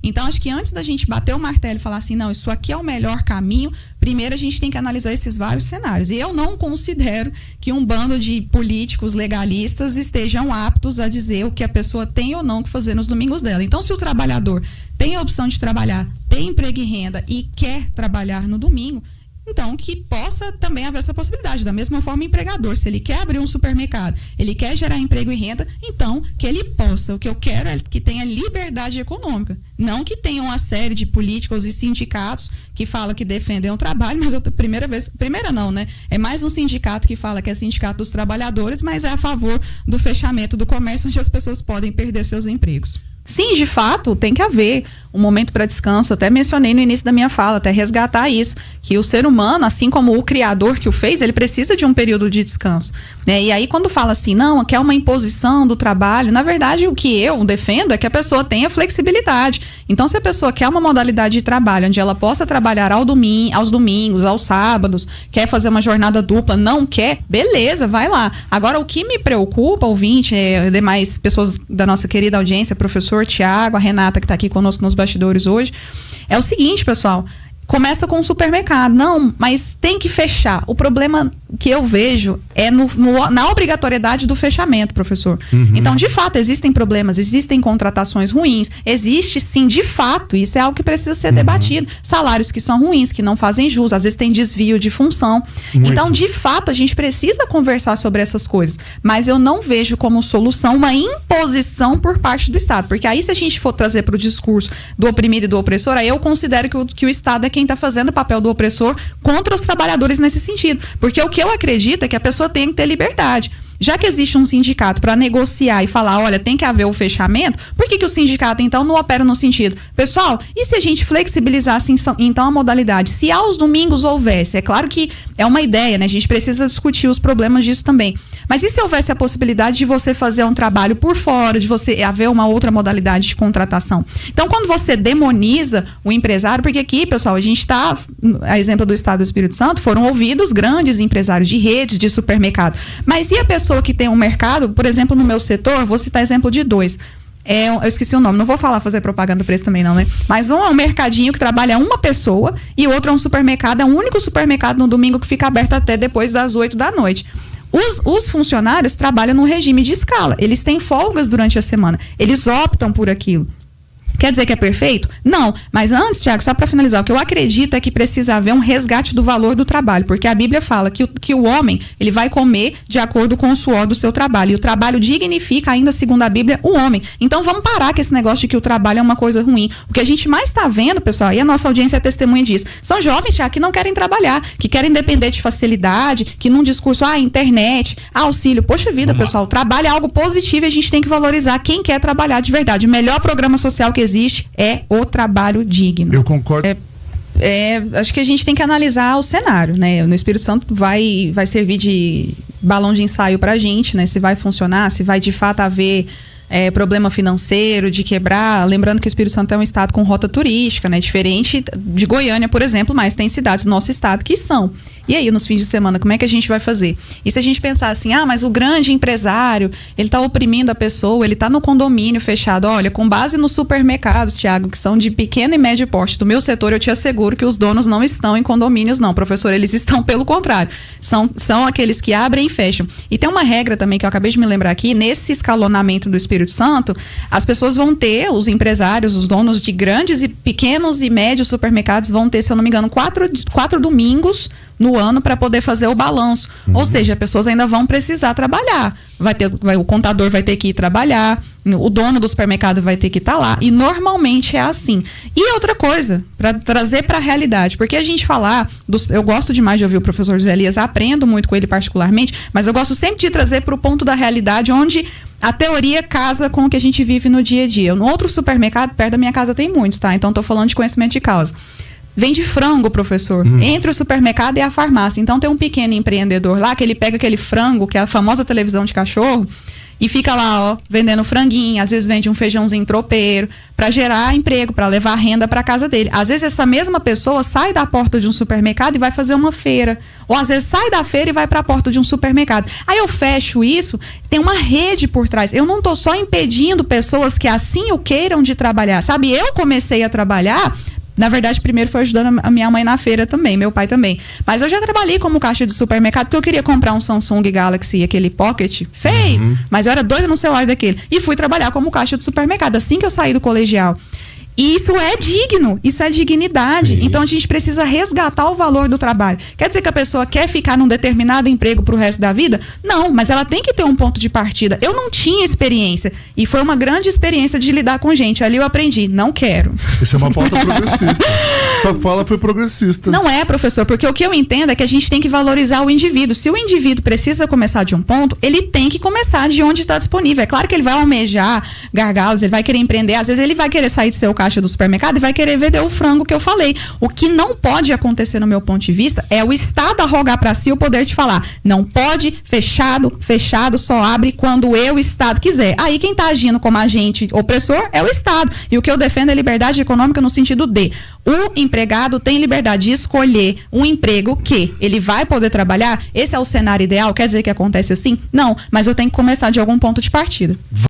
Então, acho que antes da gente bater o martelo e falar assim, não, isso aqui é o melhor caminho, primeiro a gente tem que analisar esses vários cenários. E eu não considero que um bando de políticos legalistas estejam aptos a dizer o que a pessoa tem ou não que fazer nos domingos dela. Então, se o trabalhador tem a opção de trabalhar, tem emprego e renda e quer trabalhar no domingo, então que possa também haver essa possibilidade. Da mesma forma, o empregador, se ele quer abrir um supermercado, ele quer gerar emprego e renda, então que ele possa. O que eu quero é que tenha liberdade econômica. Não que tenha uma série de políticos e sindicatos que falam que defendem o trabalho, mas primeira não, né? É mais um sindicato que fala que é sindicato dos trabalhadores, mas é a favor do fechamento do comércio, onde as pessoas podem perder seus empregos. Sim, de fato, tem que haver um momento para descanso. Até mencionei no início da minha fala, até resgatar isso, que o ser humano, assim como o criador que o fez, ele precisa de um período de descanso, né? E aí quando fala assim, não, que é uma imposição do trabalho, na verdade o que eu defendo é que a pessoa tenha flexibilidade. Então, se a pessoa quer uma modalidade de trabalho onde ela possa trabalhar aos domingos, aos sábados, quer fazer uma jornada dupla, não quer, beleza, vai lá. Agora, o que me preocupa, ouvinte, demais pessoas da nossa querida audiência, professor Tiago, a Renata que está aqui conosco nos bastidores hoje, é o seguinte, pessoal, começa com o supermercado. Não, mas tem que fechar. O problema que eu vejo é na obrigatoriedade do fechamento, professor. Uhum. Então, de fato, existem problemas, existem contratações ruins, existe sim, de fato, isso é algo que precisa ser debatido. Salários que são ruins, que não fazem jus, às vezes tem desvio de função. Muito. Então, de fato, a gente precisa conversar sobre essas coisas, mas eu não vejo como solução uma imposição por parte do Estado, porque aí se a gente for trazer para o discurso do oprimido e do opressor, aí eu considero que o Estado é quem está fazendo o papel do opressor contra os trabalhadores nesse sentido. Porque o que eu acredito é que a pessoa tem que ter liberdade. Já que existe um sindicato para negociar e falar, olha, tem que haver o fechamento, por que o sindicato, então, não opera no sentido? Pessoal, e se a gente flexibilizasse, então, a modalidade? Se aos domingos houvesse, é claro que é uma ideia, né? A gente precisa discutir os problemas disso também. Mas e se houvesse a possibilidade de você fazer um trabalho por fora, de você haver uma outra modalidade de contratação? Então, quando você demoniza o empresário, porque aqui, pessoal, a gente está, a exemplo do Estado do Espírito Santo, foram ouvidos grandes empresários de redes, de supermercado. Mas e a pessoa que tem um mercado, por exemplo, no meu setor, vou citar exemplo de dois. Eu esqueci o nome, não vou fazer propaganda para esse também não, né? Mas um é um mercadinho que trabalha uma pessoa e o outro é um supermercado, é o único supermercado no domingo que fica aberto até depois das 8 da noite. Os funcionários trabalham num regime de escala, eles têm folgas durante a semana, eles optam por aquilo. Quer dizer que é perfeito? Não. Mas antes, Tiago, só para finalizar, o que eu acredito é que precisa haver um resgate do valor do trabalho, porque a Bíblia fala que o homem, ele vai comer de acordo com o suor do seu trabalho, e o trabalho dignifica, ainda segundo a Bíblia, o homem. Então vamos parar com esse negócio de que o trabalho é uma coisa ruim. O que a gente mais está vendo, pessoal, e a nossa audiência é testemunha disso, são jovens, Tiago, que não querem trabalhar, que querem depender de facilidade, que num discurso, internet, auxílio, poxa vida, pessoal, o trabalho é algo positivo e a gente tem que valorizar quem quer trabalhar de verdade. O melhor programa social que existe é o trabalho digno. Eu concordo. Acho que a gente tem que analisar o cenário, né? No Espírito Santo vai servir de balão de ensaio pra gente, né? Se vai funcionar, se vai de fato haver problema financeiro, de quebrar. Lembrando que o Espírito Santo é um estado com rota turística, né? Diferente de Goiânia, por exemplo, mas tem cidades do nosso estado que são. E aí, nos fins de semana, como é que a gente vai fazer? E se a gente pensar assim, mas o grande empresário, ele está oprimindo a pessoa, ele está no condomínio fechado. Olha, com base nos supermercados, Tiago, que são de pequeno e médio porte do meu setor, eu te asseguro que os donos não estão em condomínios, não, professor, eles estão pelo contrário. São aqueles que abrem e fecham. E tem uma regra também que eu acabei de me lembrar aqui, nesse escalonamento do Espírito Santo, as pessoas vão ter, os empresários, os donos de grandes e pequenos e médios supermercados vão ter, se eu não me engano, quatro domingos no ano para poder fazer o balanço. Ou seja, as pessoas ainda vão precisar trabalhar. O contador vai ter que ir trabalhar, o dono do supermercado vai ter que estar lá. E normalmente é assim. E outra coisa, para trazer para a realidade, porque a gente eu gosto demais de ouvir o professor José Elias, aprendo muito com ele particularmente, mas eu gosto sempre de trazer para o ponto da realidade, onde a teoria casa com o que a gente vive no dia a dia. No outro supermercado, perto da minha casa tem muitos, tá? Então estou falando de conhecimento de causa. Vende frango, professor, entre o supermercado e a farmácia. Então tem um pequeno empreendedor lá que ele pega aquele frango, que é a famosa televisão de cachorro, e fica lá, ó, vendendo franguinho, às vezes vende um feijãozinho tropeiro, para gerar emprego, para levar renda para casa dele. Às vezes essa mesma pessoa sai da porta de um supermercado e vai fazer uma feira, ou às vezes sai da feira e vai para a porta de um supermercado. Aí eu fecho isso, tem uma rede por trás. Eu não tô só impedindo pessoas que assim o queiram de trabalhar, sabe? Eu comecei a trabalhar. Na verdade, primeiro foi ajudando a minha mãe na feira também, meu pai também. Mas eu já trabalhei como caixa de supermercado porque eu queria comprar um Samsung Galaxy, aquele Pocket, feio, mas eu era doida no celular daquele. E fui trabalhar como caixa de supermercado, assim que eu saí do colegial. E isso é digno, isso é dignidade. Sim. Então a gente precisa resgatar o valor do trabalho. Quer dizer que a pessoa quer ficar num determinado emprego pro resto da vida? Não, mas ela tem que ter um ponto de partida. Eu não tinha experiência e foi uma grande experiência de lidar com gente. Ali eu aprendi, não quero. Isso é uma pauta progressista. Sua fala foi progressista. Não é, professor, porque o que eu entendo é que a gente tem que valorizar o indivíduo. Se o indivíduo precisa começar de um ponto, ele tem que começar de onde está disponível. É claro que ele vai almejar gargalos, ele vai querer empreender, às vezes ele vai querer sair de seu caixa do supermercado e vai querer vender o frango que eu falei. O que não pode acontecer no meu ponto de vista é o Estado arrogar para si o poder de falar, não pode, fechado só abre quando eu, Estado, quiser. Aí quem está agindo como agente opressor é o Estado. E o que eu defendo é liberdade econômica no sentido de o empregado tem liberdade de escolher um emprego que ele vai poder trabalhar. Esse é o cenário ideal? Quer dizer que acontece assim? Não, mas eu tenho que começar de algum ponto de partida.